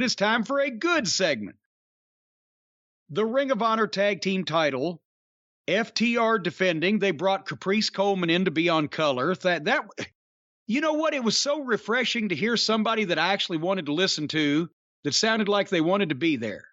It's time for a good segment. The Ring of Honor Tag Team title, FTR defending. They brought Caprice Coleman in to be on color. You know what? It was so refreshing to hear somebody that I actually wanted to listen to that sounded like they wanted to be there.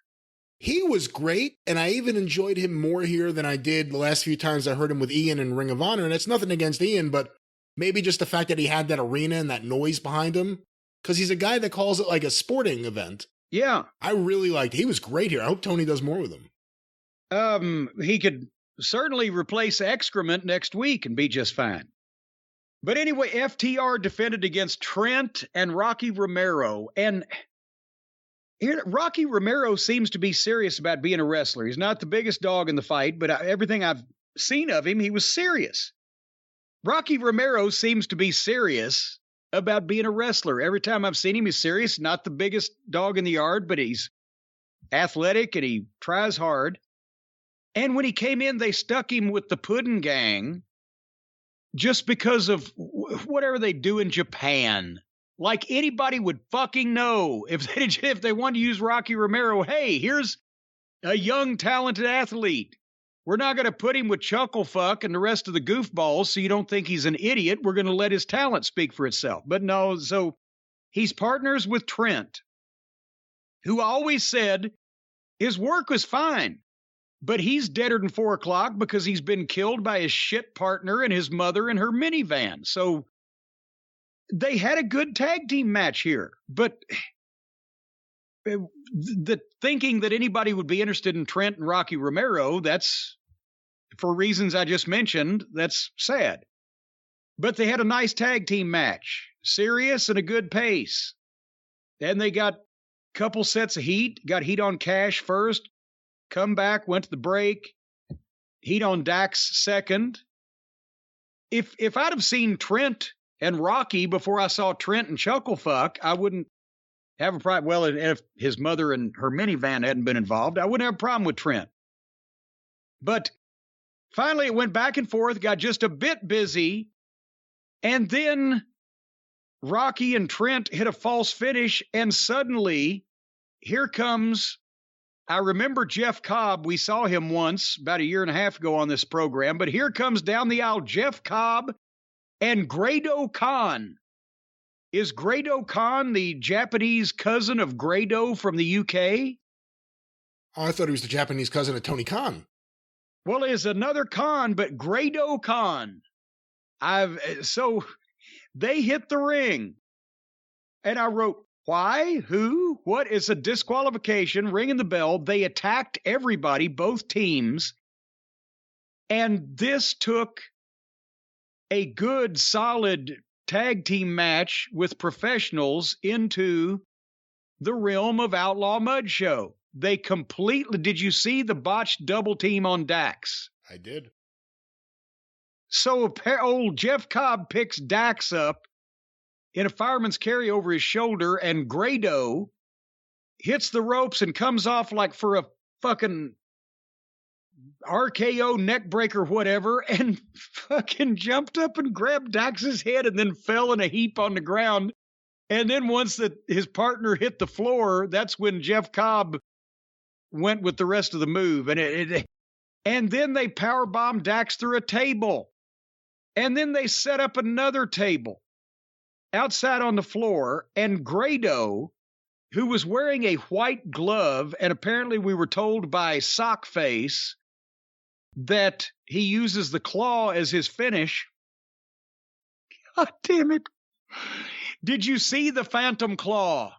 He was great, and I even enjoyed him more here than I did the last few times I heard him with Ian in Ring of Honor. And it's nothing against Ian, but maybe just the fact that he had that arena and that noise behind him. Because he's a guy that calls it like a sporting event. Yeah. I really liked it. He was great here. I hope Tony does more with him. He could certainly replace excrement next week and be just fine. But anyway, FTR defended against Trent and Rocky Romero. And here, Rocky Romero seems to be serious about being a wrestler. He's not the biggest dog in the fight, but everything I've seen of him, he was serious. Rocky Romero seems to be serious about being a wrestler. Every time I've seen him, he's serious. Not the biggest dog in the yard, but he's athletic and he tries hard. And when he came in, they stuck him with the Puddin' Gang just because of whatever they do in Japan. Like anybody would fucking know if they wanted to use Rocky Romero. Hey, here's a young, talented athlete. We're not going to put him with Chucklefuck and the rest of the goofballs so you don't think he's an idiot. We're going to let his talent speak for itself. But no, so he's partners with Trent, who always said his work was fine, but he's deader than 4 o'clock because he's been killed by his shit partner and his mother in her minivan. So they had a good tag team match here, but the thinking that anybody would be interested in Trent and Rocky Romero, that's, for reasons I just mentioned, that's sad. But they had a nice tag team match, serious and a good pace. And they got a couple sets of heat, got heat on Cash first, come back, went to the break, heat on Dax second. If I'd have seen Trent and Rocky before I saw Trent and Chucklefuck, I wouldn't have a problem. Well, if his mother and her minivan hadn't been involved, I wouldn't have a problem with Trent. But finally, it went back and forth, got just a bit busy, and then Rocky and Trent hit a false finish, and suddenly, here comes, I remember Jeff Cobb. We saw him once, about a year and a half ago on this program, but here comes down the aisle Jeff Cobb and Grado Khan. Is Grado Khan the Japanese cousin of Grado from the UK? Oh, I thought he was the Japanese cousin of Tony Khan. Well, it's another Khan, but Grado Khan. So they hit the ring. And I wrote, why? Who? What? It's a disqualification, ringing the bell. They attacked everybody, both teams. And this took a good, solid tag team match with professionals into the realm of Outlaw Mud Show. They completely, did you see the botched double team on Dax? I did. So old Jeff Cobb picks Dax up in a fireman's carry over his shoulder, and Grado hits the ropes and comes off like for a fucking RKO neck breaker, whatever, and fucking jumped up and grabbed Dax's head and then fell in a heap on the ground. And then once his partner hit the floor, that's when Jeff Cobb went with the rest of the move. And then they powerbombed Dax through a table. And then they set up another table outside on the floor. And Grado, who was wearing a white glove, and apparently we were told by Sockface that he uses the claw as his finish. God damn it. Did you see the Phantom Claw?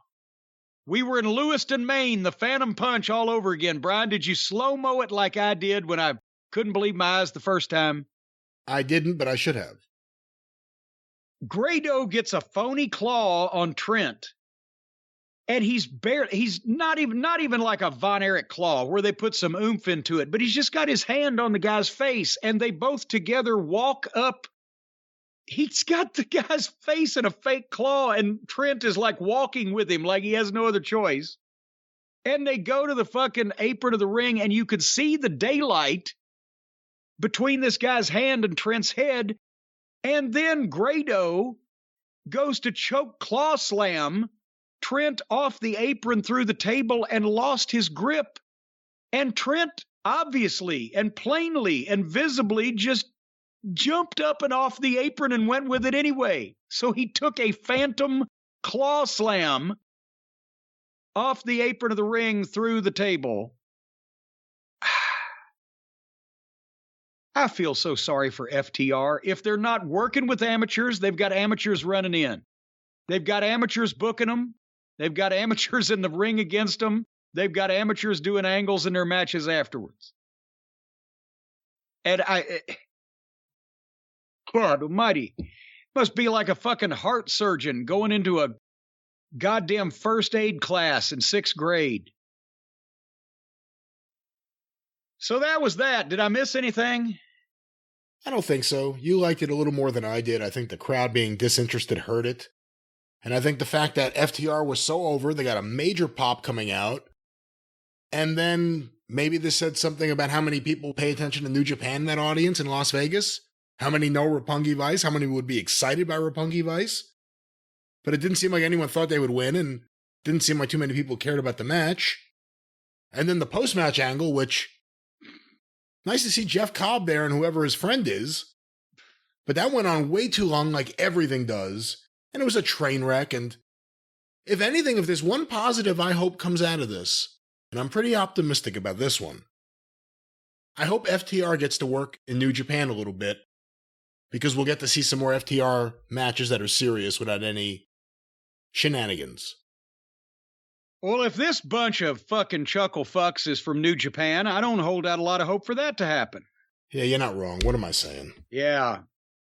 We were in Lewiston, Maine, the Phantom Punch all over again. Brian, did you slow-mo it like I did when I couldn't believe my eyes the first time? I didn't, but I should have. Grado gets a phony claw on Trent. And he's not even like a Von Erich claw where they put some oomph into it, but he's just got his hand on the guy's face, and they both together walk up. He's got the guy's face in a fake claw, and Trent is like walking with him like he has no other choice. And they go to the fucking apron of the ring, and you could see the daylight between this guy's hand and Trent's head. And then Grado goes to choke claw slam Trent off the apron through the table and lost his grip. And Trent obviously and plainly and visibly just jumped up and off the apron and went with it anyway. So he took a phantom claw slam off the apron of the ring through the table. I feel so sorry for FTR. If they're not working with amateurs, they've got amateurs running in. They've got amateurs booking them. They've got amateurs in the ring against them. They've got amateurs doing angles in their matches afterwards. And God almighty, must be like a fucking heart surgeon going into a goddamn first aid class in 6th grade. So that was that. Did I miss anything? I don't think so. You liked it a little more than I did. I think the crowd being disinterested hurt it. And I think the fact that FTR was so over, they got a major pop coming out. And then maybe this said something about how many people pay attention to New Japan in that audience in Las Vegas. How many know Roppongi Vice? How many would be excited by Roppongi Vice? But it didn't seem like anyone thought they would win, and didn't seem like too many people cared about the match. And then the post-match angle, which... nice to see Jeff Cobb there and whoever his friend is. But that went on way too long, like everything does. And it was a train wreck, and if anything, if there's one positive I hope comes out of this, and I'm pretty optimistic about this one, I hope FTR gets to work in New Japan a little bit, because we'll get to see some more FTR matches that are serious without any shenanigans. Well, if this bunch of fucking chuckle fucks is from New Japan, I don't hold out a lot of hope for that to happen. Yeah, you're not wrong. What am I saying? Yeah.